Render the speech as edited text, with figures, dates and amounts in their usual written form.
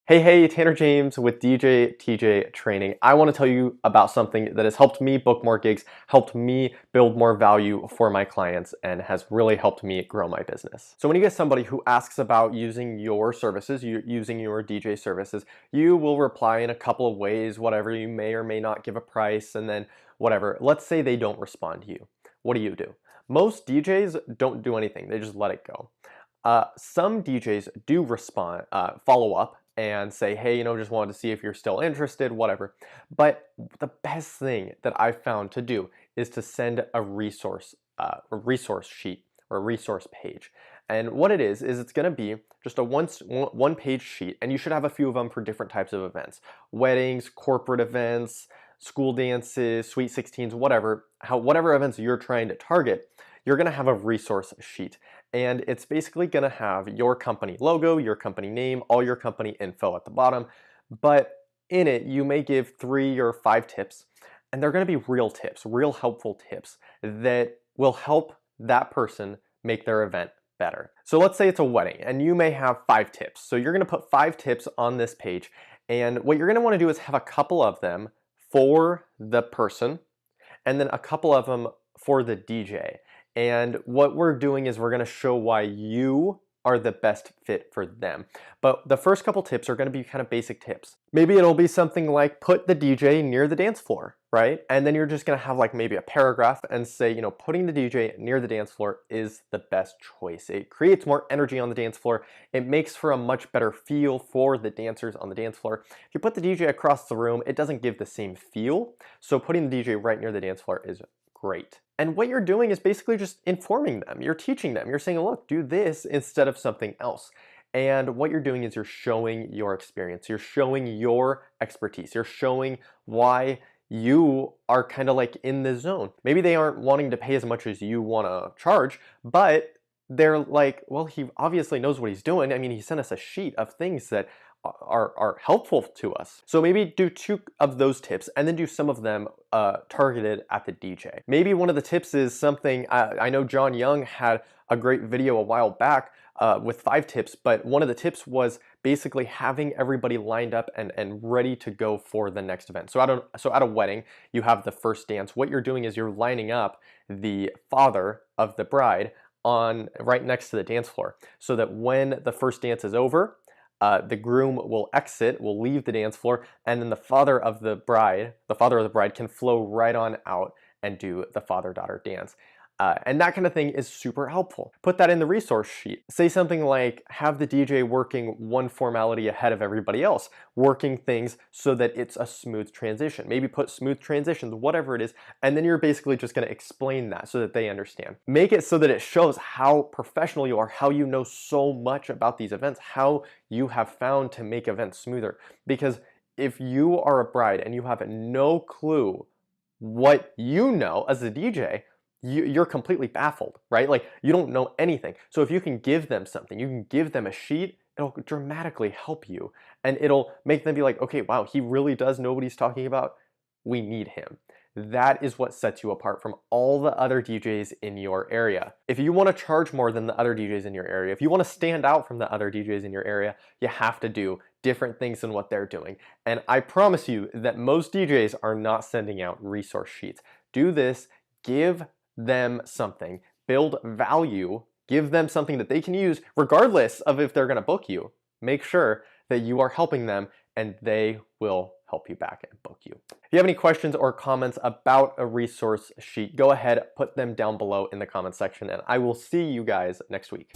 Hey, Tanner James with DJ TJ Training. I want to tell you about something that has helped me book more gigs, helped me build more value for my clients, and has really helped me grow my business. So when you get somebody who asks about using your services, using your DJ services, you will reply in a couple of ways, whatever. You may or may not give a price, and then whatever. Let's say they don't respond to you. What do? Most DJs don't do anything. They just let it go. Some DJs do respond, follow up and say, hey, just wanted to see if you're still interested, whatever. But the best thing that I've found to do is to send a resource sheet or a resource page. And what it is it's going to be just a one page sheet, and you should have a few of them for different types of events: weddings, corporate events, school dances, sweet 16s, whatever events you're trying to target. You're going to have a resource sheet, and it's basically going to have your company logo, your company name, all your company info at the bottom. But in it, you may give 3 or 5 tips, and they're going to be real tips, real helpful tips that will help that person make their event better. So let's say it's a wedding, and you may have 5 tips. So you're going to put 5 tips on this page, and what you're going to want to do is have a couple of them for the person, and then a couple of them for the DJ. And what we're doing is we're going to show why you are the best fit for them. But the first couple tips are going to be kind of basic tips. Maybe it'll be something like put the DJ near the dance floor, right? And then you're just going to have like maybe a paragraph and say, putting the DJ near the dance floor is the best choice. It creates more energy on the dance floor. It makes for a much better feel for the dancers on the dance floor. If you put the DJ across the room, it doesn't give the same feel. So putting the DJ right near the dance floor is great. And what you're doing is basically just informing them. You're teaching them. You're saying, look, do this instead of something else. And what you're doing is you're showing your experience. You're showing your expertise. You're showing why you are kind of like in the zone. Maybe they aren't wanting to pay as much as you want to charge, but they're like, well, he obviously knows what he's doing. I mean, he sent us a sheet of things that are helpful to us. So maybe do 2 of those tips and then do some of them targeted at the DJ. Maybe one of the tips is something, I know John Young had a great video a while back with 5 tips, but one of the tips was basically having everybody lined up and ready to go for the next event. So at a wedding, you have the first dance. What you're doing is you're lining up the father of the bride on right next to the dance floor, so that when the first dance is over, the groom will leave the dance floor, and then the father of the bride can flow right on out and do the father-daughter dance. And that kind of thing is super helpful. Put that in the resource sheet. Say something like, have the DJ working one formality ahead of everybody else, working things so that it's a smooth transition. Maybe put smooth transitions, whatever it is, and then you're basically just going to explain that so that they understand. Make it so that it shows how professional you are, how you know so much about these events, how you have found to make events smoother. Because if you are a bride and you have no clue what you know as a DJ, you're completely baffled, right? Like, you don't know anything. So if you can give them something, you can give them a sheet, it'll dramatically help you. And it'll make them be like, okay, wow, he really does know what he's talking about. We need him. That is what sets you apart from all the other DJs in your area. If you want to charge more than the other DJs in your area, if you want to stand out from the other DJs in your area, you have to do different things than what they're doing. And I promise you that most DJs are not sending out resource sheets. Do this, give them something, build value, give them something that they can use regardless of if they're going to book you. Make sure that you are helping them, and they will help you back and book you. If you have any questions or comments about a resource sheet, go ahead, put them down below in the comment section, and I will see you guys next week.